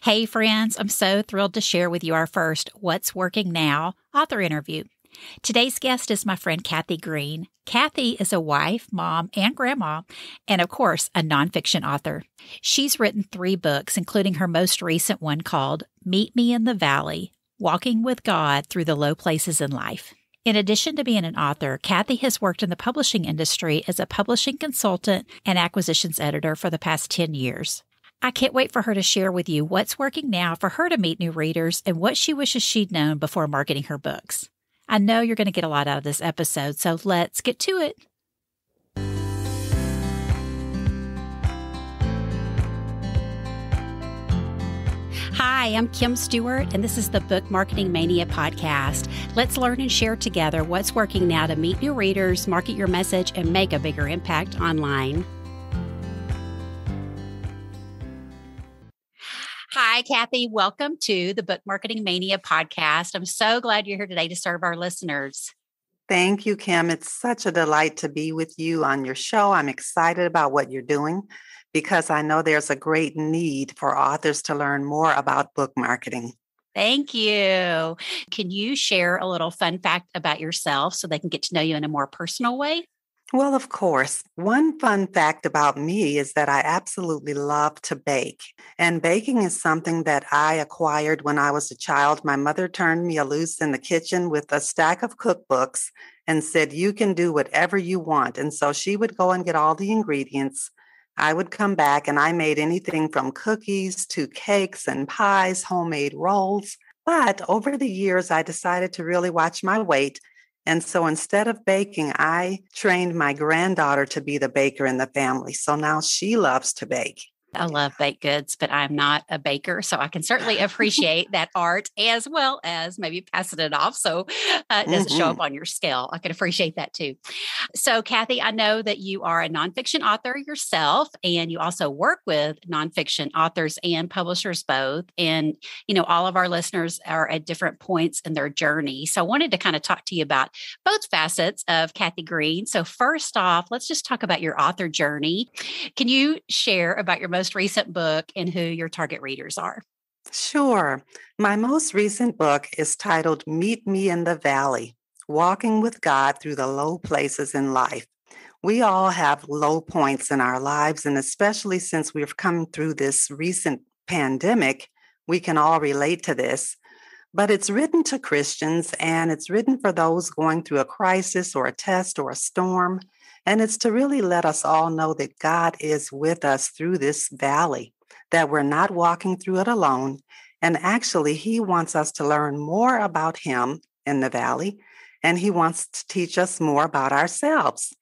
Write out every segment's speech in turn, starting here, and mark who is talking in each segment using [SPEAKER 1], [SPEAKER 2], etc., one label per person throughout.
[SPEAKER 1] Hey, friends, I'm so thrilled to share with you our first What's Working Now author interview. Today's guest is my friend Kathy Green. Kathy is a wife, mom, and grandma, and of course, a nonfiction author. She's written 3 books, including her most recent one called Meet Me in the Valley, Walking with God Through the Low Places in Life. In addition to being an author, Kathy has worked in the publishing industry as a publishing consultant and acquisitions editor for the past 10 years. I can't wait for her to share with you what's working now for her to meet new readers and what she wishes she'd known before marketing her books. I know you're going to get a lot out of this episode, so let's get to it. Hi, I'm Kim Stewart, and this is the Book Marketing Mania podcast. Let's learn and share together what's working now to meet new readers, market your message, and make a bigger impact online. Hi, Kathy. Welcome to the Book Marketing Mania podcast. I'm so glad you're here today to serve our listeners.
[SPEAKER 2] Thank you, Kim. It's such a delight to be with you on your show. I'm excited about what you're doing because I know there's a great need for authors to learn more about book marketing.
[SPEAKER 1] Thank you. Can you share a little fun fact about yourself so they can get to know you in a more personal way?
[SPEAKER 2] Well, of course. One fun fact about me is that I absolutely love to bake. And baking is something that I acquired when I was a child. My mother turned me loose in the kitchen with a stack of cookbooks and said, you can do whatever you want. And so she would go and get all the ingredients. I would come back and I made anything from cookies to cakes and pies, homemade rolls. But over the years, I decided to really watch my weight. And so instead of baking, I trained my granddaughter to be the baker in the family. So now she loves to bake.
[SPEAKER 1] I love baked goods, but I'm not a baker, so I can certainly appreciate that art as well as maybe passing it off so it doesn't show up on your scale. I can appreciate that too. So, Kathy, I know that you are a nonfiction author yourself, and you also work with nonfiction authors and publishers both. And, all of our listeners are at different points in their journey. So I wanted to kind of talk to you about both facets of Kathy Green. So first off, let's just talk about your author journey. Can you share about your most recent book and who your target readers are?
[SPEAKER 2] Sure. My most recent book is titled Meet Me in the Valley, Walking with God Through the Low Places in Life. We all have low points in our lives, and especially since we've come through this recent pandemic, we can all relate to this. But it's written to Christians, and it's written for those going through a crisis or a test or a storm. And it's to really let us all know that God is with us through this valley, that we're not walking through it alone. And actually, He wants us to learn more about Him in the valley, and He wants to teach us more about ourselves.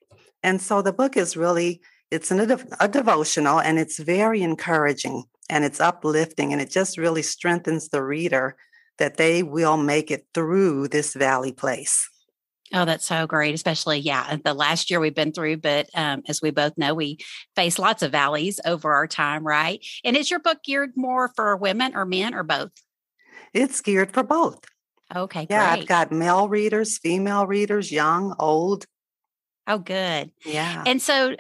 [SPEAKER 2] And so the book is really, it's a devotional, and it's very encouraging, and it's uplifting, and it just really strengthens the reader that they will make it through this valley place.
[SPEAKER 1] Oh, that's so great, especially, the last year we've been through. But as we both know, we face lots of valleys over our time, right? And is your book geared more for women or men or both?
[SPEAKER 2] It's geared for both.
[SPEAKER 1] Okay,
[SPEAKER 2] Yeah,
[SPEAKER 1] great.
[SPEAKER 2] I've got male readers, female readers, young, old.
[SPEAKER 1] Oh, good.
[SPEAKER 2] Yeah.
[SPEAKER 1] And so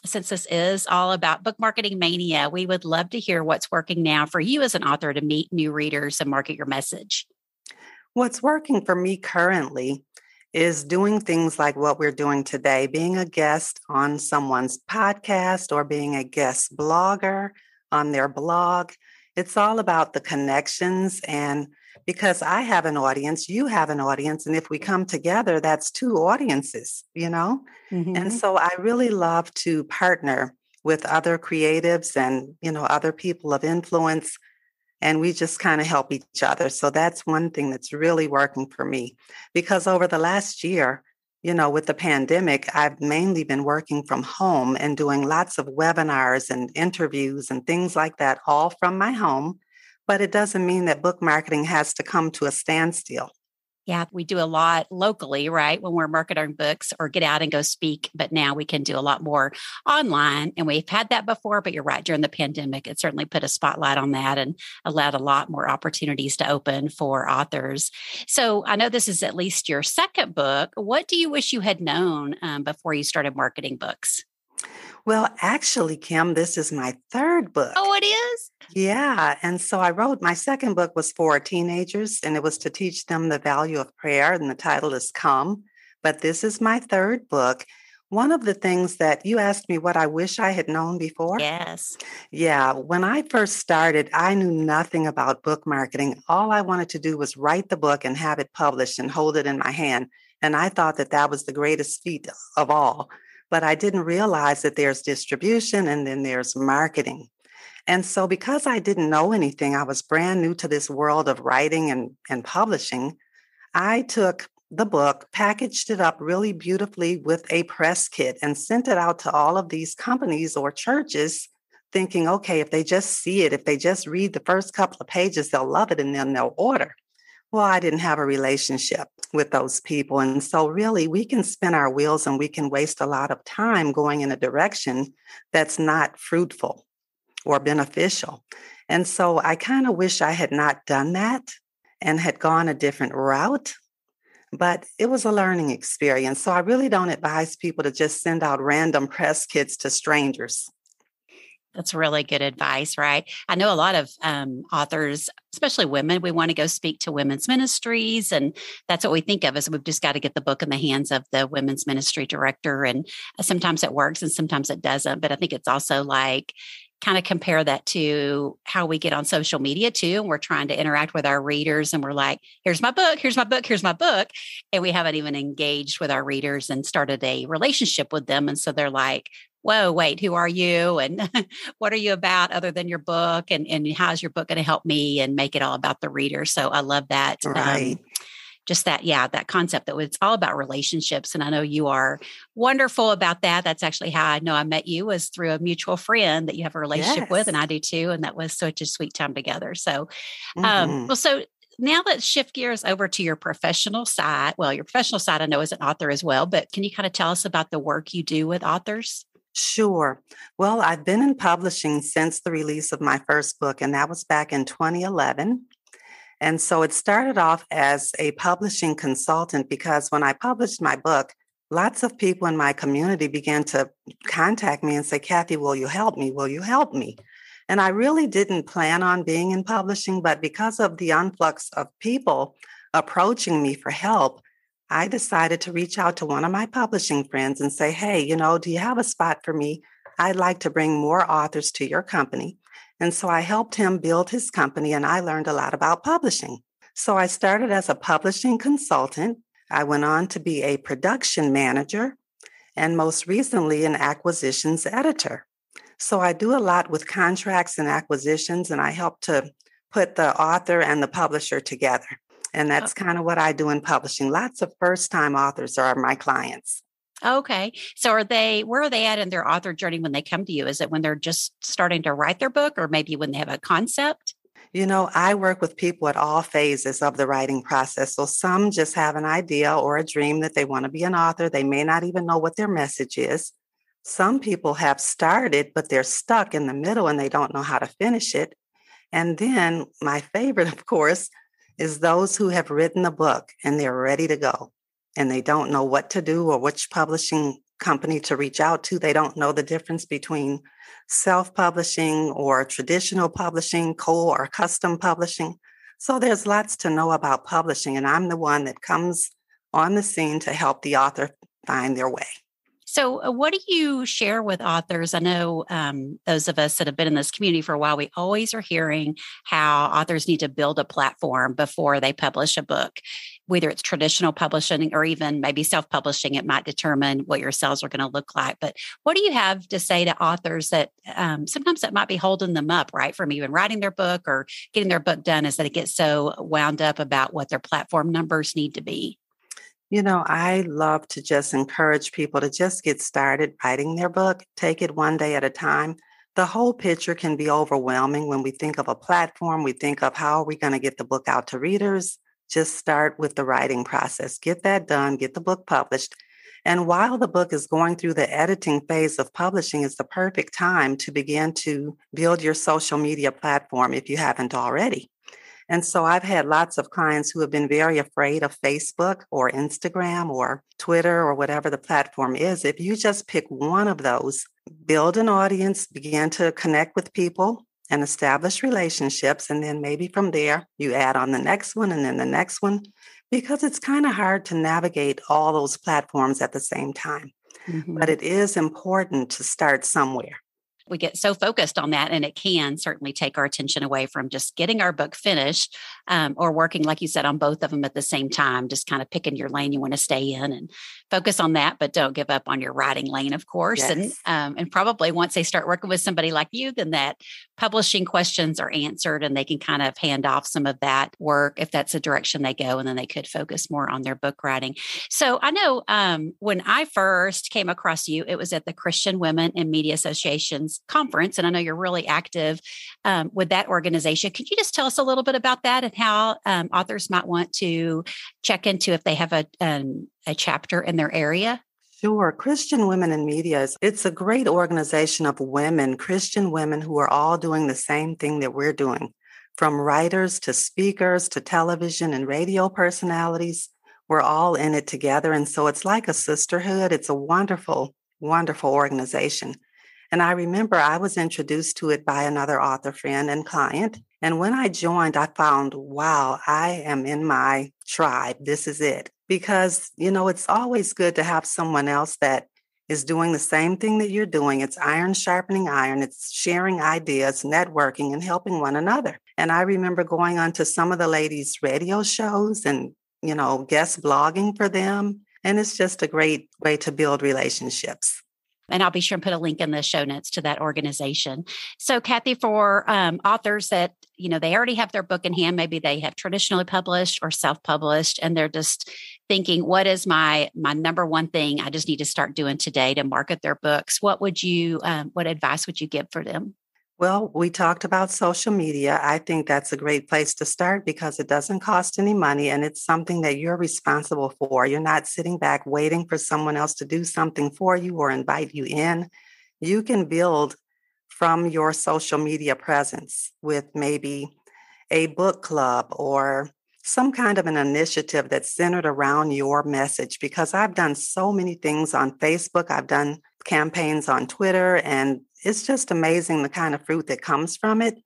[SPEAKER 1] since this is all about Book Marketing Mania, we would love to hear what's working now for you as an author to meet new readers and market your message.
[SPEAKER 2] What's working for me currently is doing things like what we're doing today, being a guest on someone's podcast or being a guest blogger on their blog. It's all about the connections, and because I have an audience, you have an audience, and if we come together, that's 2 audiences,
[SPEAKER 1] Mm-hmm.
[SPEAKER 2] And so I really love to partner with other creatives and, other people of influence, and we just kind of help each other. So that's one thing that's really working for me, because over the last year, with the pandemic, I've mainly been working from home and doing lots of webinars and interviews and things like that, all from my home. But it doesn't mean that book marketing has to come to a standstill.
[SPEAKER 1] Yeah, we do a lot locally, right? When we're marketing books or get out and go speak, but now we can do a lot more online. And we've had that before, but you're right. During the pandemic, it certainly put a spotlight on that and allowed a lot more opportunities to open for authors. So I know this is at least your second book. What do you wish you had known before you started marketing books?
[SPEAKER 2] Well, actually, Kim, this is my third book.
[SPEAKER 1] Oh, it is?
[SPEAKER 2] Yeah. And so I wrote my second book was for teenagers, and it was to teach them the value of prayer. And the title is Come. But this is my third book. One of the things that you asked me what I wish I had known before.
[SPEAKER 1] Yes.
[SPEAKER 2] Yeah. When I first started, I knew nothing about book marketing. All I wanted to do was write the book and have it published and hold it in my hand. And I thought that that was the greatest feat of all. But I didn't realize that there's distribution and then there's marketing. And so, because I didn't know anything, I was brand new to this world of writing and publishing. I took the book, packaged it up really beautifully with a press kit, and sent it out to all of these companies or churches, thinking, okay, if they just see it, if they just read the first couple of pages, they'll love it and then they'll order. Well, I didn't have a relationship with those people. And so, really, we can spin our wheels and we can waste a lot of time going in a direction that's not fruitful or beneficial. And so I kind of wish I had not done that and had gone a different route, but it was a learning experience. So I really don't advise people to just send out random press kits to strangers.
[SPEAKER 1] That's really good advice, right? I know a lot of authors, especially women, we want to go speak to women's ministries. And that's what we think of as we've just got to get the book in the hands of the women's ministry director. And sometimes it works and sometimes it doesn't. But I think it's also like, kind of compare that to how we get on social media too. And we're trying to interact with our readers and we're like, here's my book, here's my book, here's my book. And we haven't even engaged with our readers and started a relationship with them. And so they're like, whoa, wait, who are you? And what are you about other than your book? And how's your book going to help me and make it all about the reader? So I love that.
[SPEAKER 2] Right.
[SPEAKER 1] Just that, yeah, that concept that it's all about relationships. And I know you are wonderful about that. That's actually how I know I met you, was through a mutual friend that you have a relationship with,
[SPEAKER 2] Yes.
[SPEAKER 1] and I do too. And that was such a sweet time together. So,
[SPEAKER 2] Mhm.
[SPEAKER 1] so now let's shift gears over to your professional side. Well, your professional side, I know, as an author as well, but can you kind of tell us about the work you do with authors?
[SPEAKER 2] Sure. Well, I've been in publishing since the release of my first book, and that was back in 2011. And so it started off as a publishing consultant because when I published my book, lots of people in my community began to contact me and say, Kathy, will you help me? Will you help me? And I really didn't plan on being in publishing, but because of the influx of people approaching me for help, I decided to reach out to one of my publishing friends and say, hey, do you have a spot for me? I'd like to bring more authors to your company. And so I helped him build his company and I learned a lot about publishing. So I started as a publishing consultant. I went on to be a production manager and most recently an acquisitions editor. So I do a lot with contracts and acquisitions and I help to put the author and the publisher together. And that's kind of what I do in publishing. Lots of first-time authors are my clients.
[SPEAKER 1] Okay. So where are they at in their author journey when they come to you? Is it when they're just starting to write their book or maybe when they have a concept?
[SPEAKER 2] I work with people at all phases of the writing process. So some just have an idea or a dream that they want to be an author. They may not even know what their message is. Some people have started, but they're stuck in the middle and they don't know how to finish it. And then my favorite, of course, is those who have written the book and they're ready to go and they don't know what to do or which publishing company to reach out to. They don't know the difference between self-publishing or traditional publishing, or custom publishing. So there's lots to know about publishing, and I'm the one that comes on the scene to help the author find their way.
[SPEAKER 1] So, what do you share with authors? I know those of us that have been in this community for a while, we always are hearing how authors need to build a platform before they publish a book, whether it's traditional publishing or even maybe self-publishing. It might determine what your sales are going to look like. But what do you have to say to authors that sometimes that might be holding them up, right, from even writing their book or getting their book done, is that it gets so wound up about what their platform numbers need to be?
[SPEAKER 2] I love to just encourage people to just get started writing their book, take it one day at a time. The whole picture can be overwhelming when we think of a platform. We think of how are we going to get the book out to readers? Just start with the writing process. Get that done, get the book published. And while the book is going through the editing phase of publishing, is the perfect time to begin to build your social media platform if you haven't already. And so I've had lots of clients who have been very afraid of Facebook or Instagram or Twitter or whatever the platform is. If you just pick one of those, build an audience, begin to connect with people, and establish relationships. And then maybe from there, you add on the next one and then the next one, because it's kind of hard to navigate all those platforms at the same time. But it is important to start somewhere.
[SPEAKER 1] We get so focused on that, and it can certainly take our attention away from just getting our book finished, or working, like you said, on both of them at the same time, just kind of picking your lane you want to stay in and focus on that, but don't give up on your writing lane, of course.
[SPEAKER 2] Yes.
[SPEAKER 1] And probably once they start working with somebody like you, then that publishing questions are answered and they can kind of hand off some of that work if that's the direction they go, and then they could focus more on their book writing. So I know when I first came across you, it was at the Christian Women in Media Association's conference. And I know you're really active with that organization. Could you just tell us a little bit about that and how authors might want to check into if they have a chapter in their area?
[SPEAKER 2] Sure. Christian Women in Media, it's a great organization of women, Christian women who are all doing the same thing that we're doing, from writers to speakers to television and radio personalities. We're all in it together. And so it's like a sisterhood. It's a wonderful, wonderful organization. And I remember I was introduced to it by another author friend and client. And when I joined, I found, wow, I am in my tribe. This is it. Because, it's always good to have someone else that is doing the same thing that you're doing. It's iron sharpening iron. It's sharing ideas, networking, and helping one another. And I remember going on to some of the ladies' radio shows and, guest blogging for them. And it's just a great way to build relationships.
[SPEAKER 1] And I'll be sure and put a link in the show notes to that organization. So, Kathy, for authors that, they already have their book in hand, maybe they have traditionally published or self-published, and they're just thinking, what is my number one thing I just need to start doing today to market their books? What advice would you give for them?
[SPEAKER 2] Well, we talked about social media. I think that's a great place to start because it doesn't cost any money and it's something that you're responsible for. You're not sitting back waiting for someone else to do something for you or invite you in. You can build from your social media presence with maybe a book club or some kind of an initiative that's centered around your message, because I've done so many things on Facebook. I've done campaigns on Twitter, and it's just amazing the kind of fruit that comes from it.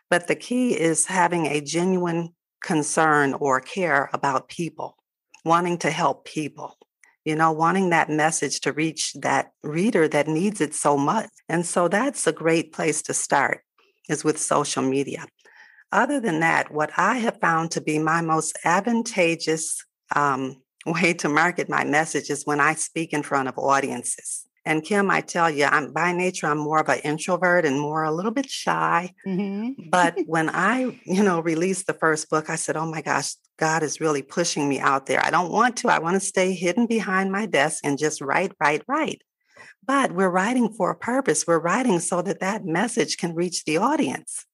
[SPEAKER 2] But the key is having a genuine concern or care about people, wanting to help people, wanting that message to reach that reader that needs it so much. And so that's a great place to start, is with social media. Other than that, what I have found to be my most advantageous way to market my message is when I speak in front of audiences. And Kim, I tell you, by nature, I'm more of an introvert and more a little bit shy. Mm-hmm. But when I, released the first book, I said, oh my gosh, God is really pushing me out there. I don't want to. I want to stay hidden behind my desk and just write. But we're writing for a purpose. We're writing so that message can reach the audience.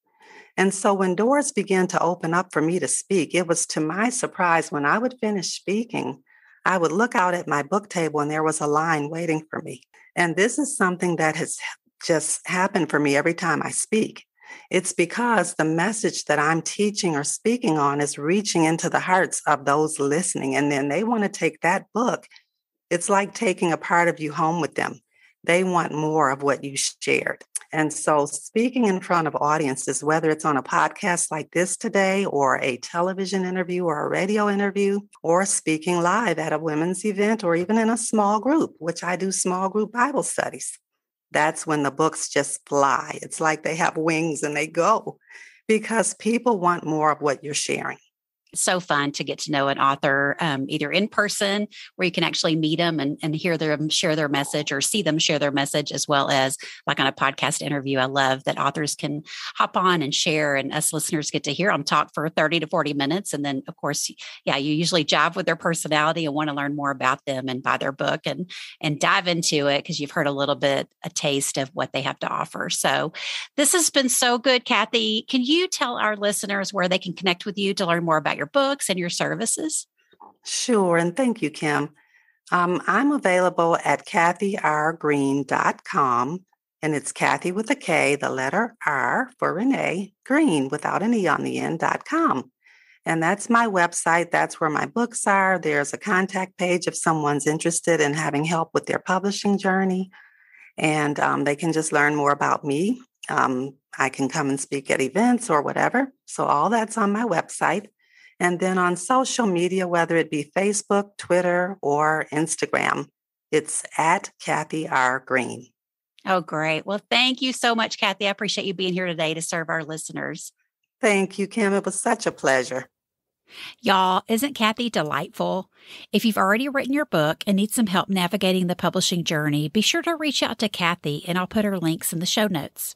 [SPEAKER 2] And so when doors began to open up for me to speak, it was to my surprise when I would finish speaking, I would look out at my book table and there was a line waiting for me. And this is something that has just happened for me every time I speak. It's because the message that I'm teaching or speaking on is reaching into the hearts of those listening. And then they want to take that book. It's like taking a part of you home with them. They want more of what you shared. And so speaking in front of audiences, whether it's on a podcast like this today or a television interview or a radio interview or speaking live at a women's event or even in a small group, which I do small group Bible studies, that's when the books just fly. It's like they have wings and they go because people want more of what you're sharing.
[SPEAKER 1] So fun to get to know an author, either in person where you can actually meet them and hear them share their message or see them share their message, as well as like on a podcast interview. I love that authors can hop on and share, and us listeners get to hear them talk for 30 to 40 minutes. And then, of course, you usually jive with their personality and want to learn more about them and buy their book and dive into it because you've heard a taste of what they have to offer. So this has been so good, Kathy. Can you tell our listeners where they can connect with you to learn more about your books and your services?
[SPEAKER 2] Sure. And thank you, Kim. I'm available at kathyrgreen.com, and it's Kathy with a K, the letter R for Renee, Green without an E on the end.com. And that's my website. That's where my books are. There's a contact page if someone's interested in having help with their publishing journey. And they can just learn more about me I can come and speak at events or whatever. So all that's on my website. And then on social media, whether it be Facebook, Twitter, or Instagram, it's at Kathy R. Green.
[SPEAKER 1] Oh, great. Well, thank you so much, Kathy. I appreciate you being here today to serve our listeners.
[SPEAKER 2] Thank you, Kim. It was such a pleasure.
[SPEAKER 1] Y'all, isn't Kathy delightful? If you've already written your book and need some help navigating the publishing journey, be sure to reach out to Kathy, and I'll put her links in the show notes.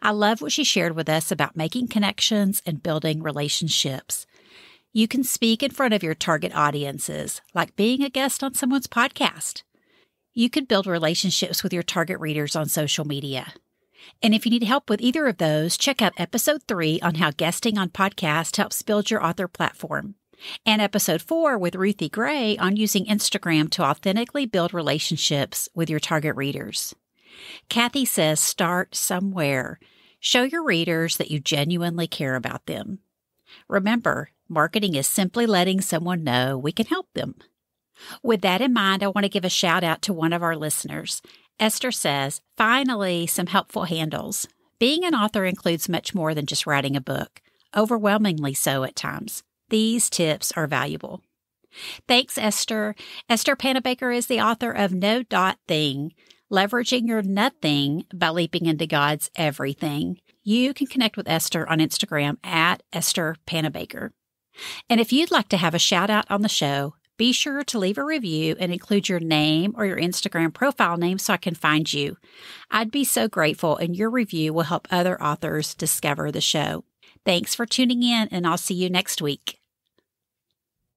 [SPEAKER 1] I love what she shared with us about making connections and building relationships. You can speak in front of your target audiences, like being a guest on someone's podcast. You can build relationships with your target readers on social media. And if you need help with either of those, check out episode 3 on how guesting on podcasts helps build your author platform, and episode 4 with Ruthie Gray on using Instagram to authentically build relationships with your target readers. Kathy says start somewhere. Show your readers that you genuinely care about them. Remember, marketing is simply letting someone know we can help them. With that in mind, I want to give a shout out to one of our listeners. Esther says, finally, some helpful handles. Being an author includes much more than just writing a book, overwhelmingly so at times. These tips are valuable. Thanks, Esther. Esther Panabaker is the author of No Thing, Leveraging Your Nothing by Leaping into God's Everything. You can connect with Esther on Instagram at Esther Panabaker. And if you'd like to have a shout out on the show, be sure to leave a review and include your name or your Instagram profile name so I can find you. I'd be so grateful, and your review will help other authors discover the show. Thanks for tuning in, and I'll see you next week.